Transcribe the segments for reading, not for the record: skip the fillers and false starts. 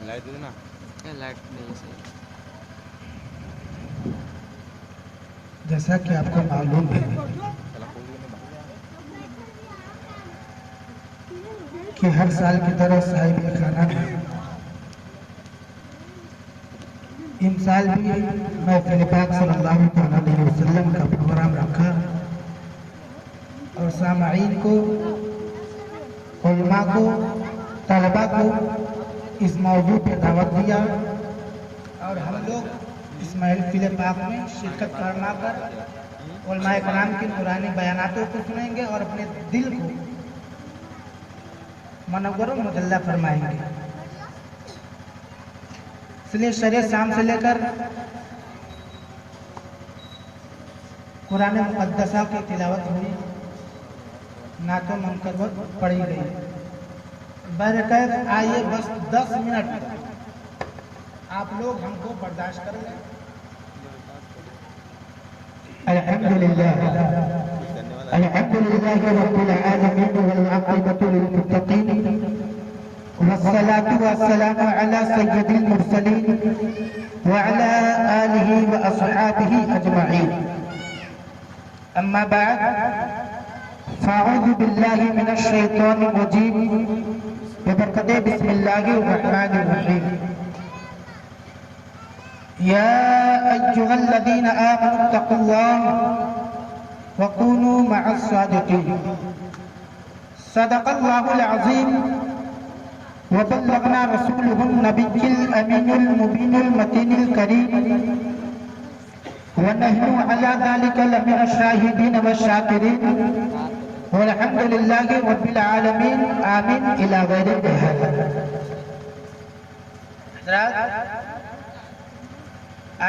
Light دے دینا. Light نہیں صحیح. جیسا کہ آپ کو معلوم ہے کہ ہر سال کی طرح صاحب خانہ میں ان سال بھی محفل پاک صلی اللہ علیہ وسلم کا پروگرام رکھا اور سامعین کو، علماء کو، طلباء کو اس موضوع پہ دعوت دیا اور ہم لوگ اس محفل پاک میں شرکت فرما کر علماء کرام کی نورانی بیاناتوں کو سنیں گے اور اپنے دل کو منور و مجلہ فرمائیں گے. اس لیے شرع شام سے لے کر قرآن مقدسہ کی تلاوت ہوئی، نعت و منقبت پڑھی گئی. برکت آئیے بس 10 منٹ آپ لوگ ہم کو برداشت کر لیں. الحمدللہ رب العالمین والعاقبۃ للمتقین والصلاة والسلام على سید المرسلین وعلى آلہ واصحابہ اجمعین. اما بعد فاعوذ باللہ من الشیطان الرجیم ببرکت بسم اللہ الرحمن الرحیم. یا ایھا الذین آمنوا اتقوا اللہ وكونوا مع الصادقين. صدق الله العظيم وبلغنا رسوله النبي الأمين المبين المتين الكريم ونحن على ذلك لمن الشاهدين والشاكرين والحمد لله رب العالمين آمين إلى غير هذا. حضرات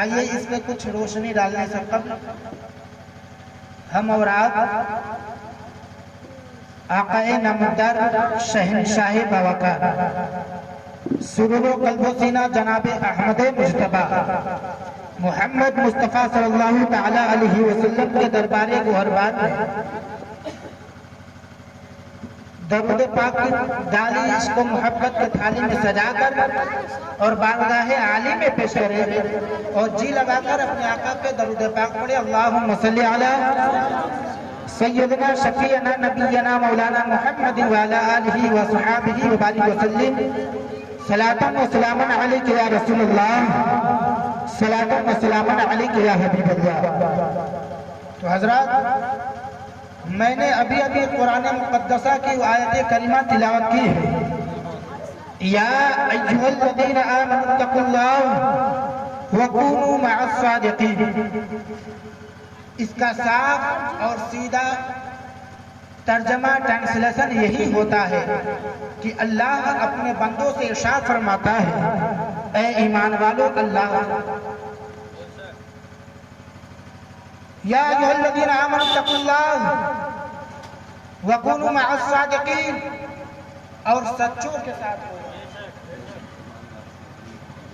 آئیے اس پہ کچھ روشنی ڈالنے سے قبل ہم اور آپ آقا نامدار شہنشاہ باوقار سرور و قلب و سینہ جناب احمد مجتبیٰ محمد مصطفیٰ صلی اللہ تعالی علیہ وسلم کے دربار گوہربار میں درود پاک ڈالی عشق و محبت کے تھالی میں سجا کر اور بارگاہ عالی میں پیش کرے اور جی لگا کر اپنے آقا پہ درود پاک پڑھے. اللہم صلی علی سیدنا شفیعنا نبینا مولانا محمد وعلی آلہ وصحابہ وبارک وسلم. صلاۃ و سلام علیک یا رسول اللہ، صلاۃ و سلام علیک یا حبیب اللہ. تو حضرات میں نے ابھی قرآن مقدسہ کی آیت کریمہ تلاوت کی ہے. یا ایھا الذین آمنوا اتقوا اللہ وکونوا مع الصادقین. اس کا صاف اور سیدھا ترجمہ ٹرانسلیشن یہی ہوتا ہے کہ اللہ اپنے بندوں سے ارشاد فرماتا ہے اے ایمان والو اللہ یا ایھا الذین آمنوا اتقوا اللہ وکونوا مع الصادقین، اور سچوں کے ساتھ ہو.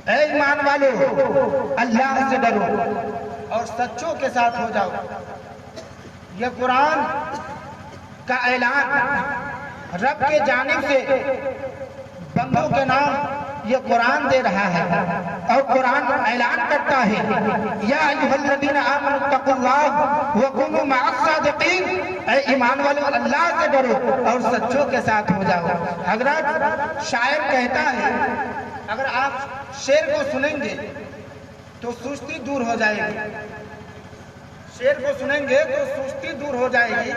اے ایمان والو اللہ سے ڈرو اور سچوں کے ساتھ ہو جاؤ. یہ قرآن کا اعلان رب کے جانب سے بندوں کے نام یہ قرآن دے رہا ہے اور قرآن اعلان کرتا ہے یا ایھا الذین آمنوا اتقوا اللہ وکونوا مع الصادقین. اے ایمان والو اللہ سے ڈرو اور سچوں کے ساتھ ہو جاؤ. حضرات شاعر کہتا ہے اگر آپ شعر کو سنیں گے تو سستی دور ہو جائے گی. شعر کو سنیں گے تو سستی دور ہو جائے گی.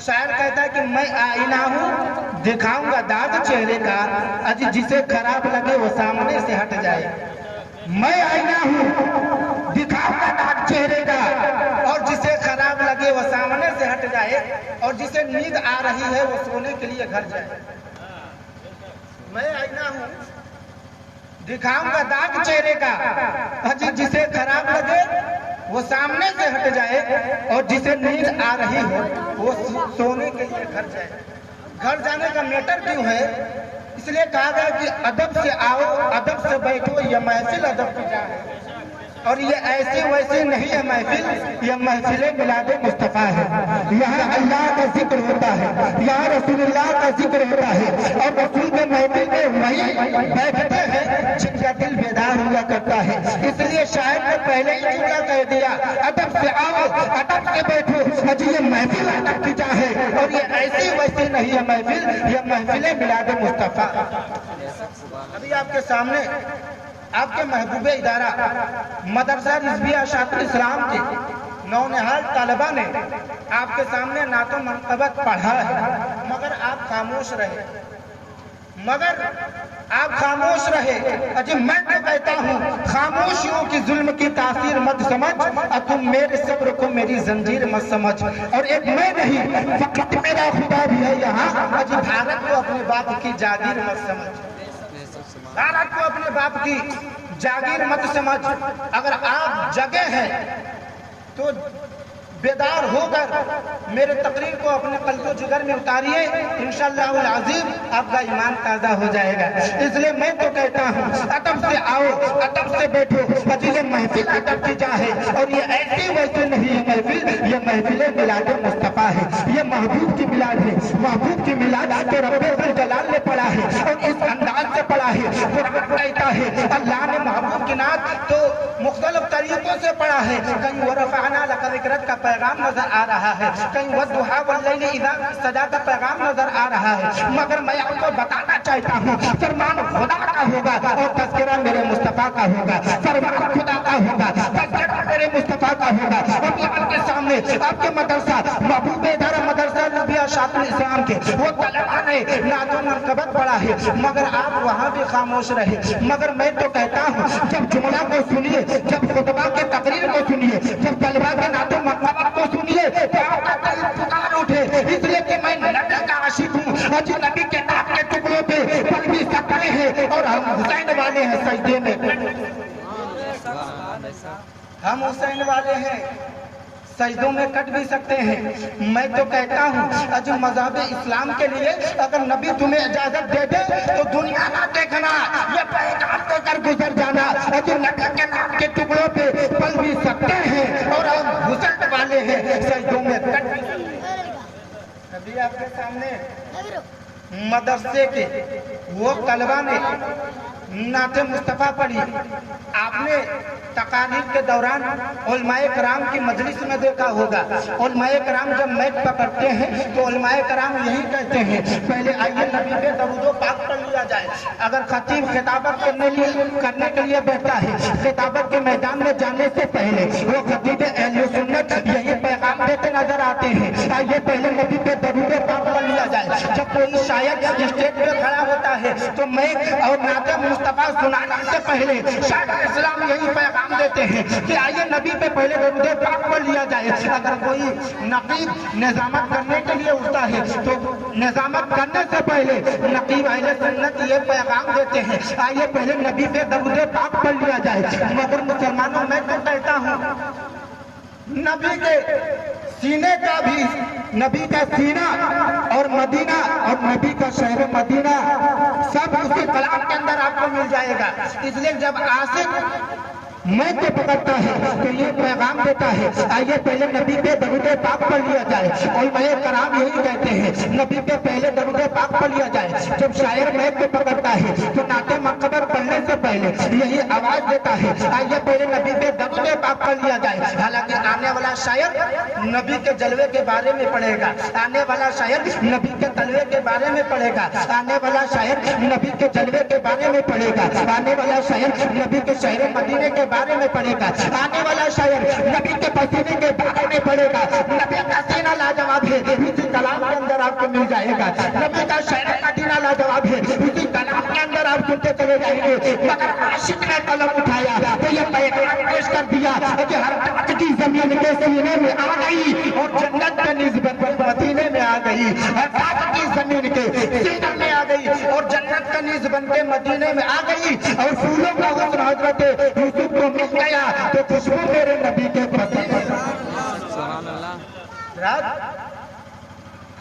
شاعر کہتا ہے کہ میں آئینہ ہوں دکھاؤں گا داغ چہرے کا، اج جسے خراب لگے وہ سامنے سے ہٹ جائے. میں آئینہ ہوں دکھاؤں گا داغ چہرے کا اور جسے خراب لگے وہ سامنے سے ہٹ جائے، اور جسے نیند آ رہی ہے وہ سونے کے لیے گھر جائے. میں آئینہ ہوں دکھاؤں گا داغ چہرے کا، جسے خراب لگے وہ سامنے سے ہٹ جائے، اور جسے نیند آ رہی ہو وہ سونے کے لیے گھر جائے. گھر جانے کا میٹر کیوں ہے؟ اس لیے کہا گیا کہ ادب سے آؤ ادب سے بیٹھو یہ محفل ادب کی جا ہے. اور یہ ایسے ویسے نہیں ہے محفل، یہ محفل میلاد مصطفیٰ ہے۔ یہاں اللہ کا ذکر ہوتا ہے، یہاں رسول اللہ کا ذکر ہوتا ہے، اور رسول کے محفل میں وہی بیٹھتے ہیں جن کا دل بیدار ہوا کرتا ہے۔ اس لیے شاعر نے پہلے ہی جملہ کہہ دیا، ادب سے آؤ ادب سے بیٹھو، اجی یہ محفل ادب کی جا ہے، اور یہ ایسی ویسی نہیں ہے محفل، یہ محفل میلاد مصطفیٰ۔ ابھی آپ کے سامنے آپ کے محبوب ادارہ مدرسہ رضویہ شاطر اسلام کے نونہال طلبہ نے آپ کے سامنے نعت و منقبت پڑھا ہے، مگر آپ خاموش رہے، اجی میں تو کہتا ہوں خاموشیوں کی ظلم کی تاثیر مت سمجھ، اور تم میرے صبر کو میری زنجیر مت سمجھ، اور ایک میں نہیں فقط میرا خدا بھی ہے یہاں، اجی بھارت کو اپنے باپ کی جاگیر مت سمجھ، بھارت کو اپنے باپ کی جاگیر مت سمجھ۔ اگر آپ جگے ہیں تو بیدار ہو کر میرے تقریر کو اپنے قلب و جگر میں اتاریے، انشاءاللہ العظیم آپ کا ایمان تازہ ہو جائے گا۔ اس لیے میں تو کہتا ہوں ادب سے آؤ ادب سے بیٹھو، اجی یہ محفل ادب کی جا ہے، اور یہ ایسی ویسے نہیں ہے محفل، یہ محفل میلاد مصطفیٰ ہے، یہ محبوب کی میلاد ہے، محبوب کی میلاد آج تو رب الجلال نے پڑھا ہے، اور اس انداز سے پڑھا ہے۔ قرآن کہتا ہے اللہ نے محبوب کی نعت تو مختلف طریقوں سے پڑھا ہے، کہیں ورفعنا لک ذکرک کا پیغام نظر آ رہا ہے، کہیں والضحیٰ واللیل اذا سجا کا پیغام نظر آ رہا ہے، مگر میں آپ کو بتانا چاہتا ہوں فرمان خدا کا ہوگا اور تذکرہ میرے مصطفیٰ کا ہوگا، فرمان خدا کا ہوگا، تذکرہ میرے مصطفیٰ کا ہوگا۔ اور آپ کے سامنے آپ کے مدرسہ محبوب ادارہ مدرسہ رضویہ شاطر اسلام کے وہ طلبہ نے نعت و منقبت پڑھا ہے، مگر آپ وہاں بھی خاموش رہے۔ مگر میں تو کہتا ہوں جب جملہ کو سنیے، جب خطبہ کے تقریر کو سنیے، جب طلبہ کے نعت و منقبت کو سنیے تو آپ کا دل پکار اٹھے، اس لیے کہ میں نبی کا عاشق ہوں، اجی نبی کے نام کے ٹکڑوں پہ پل بھی سکتے ہیں، اور ہم حسین والے ہیں سجدے میں، ہم حسین والے ہیں سجدوں میں کٹ بھی سکتے ہیں۔ میں تو کہتا ہوں اجی مذہب اسلام کے لیے اگر نبی تمہیں اجازت دے دے تو دنیا نہ دیکھنا، یہ پیغام دے کر گزر جانا، اجی نبی کے نام کے ٹکڑوں پہ پل بھی سکتے ہیں، اور ہم حسین والے ہیں سجدوں میں کٹ بھی سکتے ہیں۔ نبی آپ کے سامنے مدرسے کے وہ طلبہ نے نعت مصطفیٰ پڑھی، آپ نے تقاریر کے دوران علماء کرام کی مجلس میں دیکھا ہوگا، علماء کرام جب میک پکڑتے ہیں تو علماء کرام یہی کہتے ہیں پہلے آئیے نبی پہ درود و پاک پڑھ لیا جائے۔ اگر خطیب خطابت کرنے کے لیے بیٹھتا ہے، خطابت کے میدان میں جانے سے پہلے وہ خطیب اہل سنت یہی پیغام دیتے نظر آتے ہیں آئیے پہلے نبی پہ درود و پاک پڑھ لیا جائے۔ جب کوئی شاعر اسٹیج پہ کھڑا ہوتا ہے تو میک اور نعت مصطفیٰ سنانے سے پہلے شاعر اسلام یہی پیغام دیتے ہیں کہ آئیے نبی پہ پہلے درود پاک پڑھ لیا جائے۔ اگر کوئی نقیب نظامت کرنے کے لیے اٹھتا ہے تو نظامت کرنے سے پہلے نقیب اہل سنت یہ پیغام دیتے ہیں آئیے پہلے نبی پہ درود پاک پڑھ لیا جائے۔ مگر مسلمانوں میں تو کہتا ہوں نبی کے سینے کا بھی، نبی کا سینہ اور مدینہ اور نبی کا شہر مدینہ سب اسی کلام کے اندر آپ کو مل جائے گا۔ اس لیے جب عاشق میں تو پکڑتا ہے تو یہ پیغام دیتا ہے آئیے پہلے نبی پہ درود پاک پڑھ لیا جائے، علماء کرام یہی کہتے ہیں نبی پہ پہلے درود پاک پڑھ لیا جائے۔ جب شاعر میک پہ پکڑتا ہے تو نعت منقبت پڑھنے سے پہلے یہی آواز دیتا ہے آئیے پہلے نبی پہ درود پاک پڑھ لیا جائے۔ حالانکہ آنے والا شاعر نبی کے جلوے کے بارے میں پڑھے گا، آنے والا شاعر نبی کے تلوے کے بارے میں پڑھے گا، آنے والا شاعر نبی کے جلوے کے بارے میں پڑھے گا، آنے والا شاعر نبی کے شہر مدینے کے بارے میں پڑھے گا، آنے والا شاعر نبی کے پسینے کے بارے میں پڑھے گا۔ نبی کا سینہ لاجواب ہے، اسی کلام کے اندر آپ کو مل جائے گا۔ نبی کا شہر مدینہ لاجواب ہے، اسی کلام کے اندر آپ سنتے چلے جائیں گے۔ مگر عاشق نے قلم اٹھایا تو یہ پیغام پیش کر دیا کہ ہر بات کی زمین کے سینے میں آ گئی اور جنت کے نسبت مدینے میں آ گئی، ہر بات کی زمین کے سینے میں آ گئی اور جنت کا نسبت کے مدینے میں آ گئی، اور پھولوں کا حسن حضرت یوسف کو مل گیا تو خوشبو میرے نبی کے پسینے۔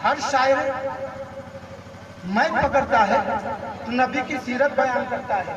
ہر شاعر میں پکڑتا ہے تو نبی کی سیرت بیان کرتا ہے،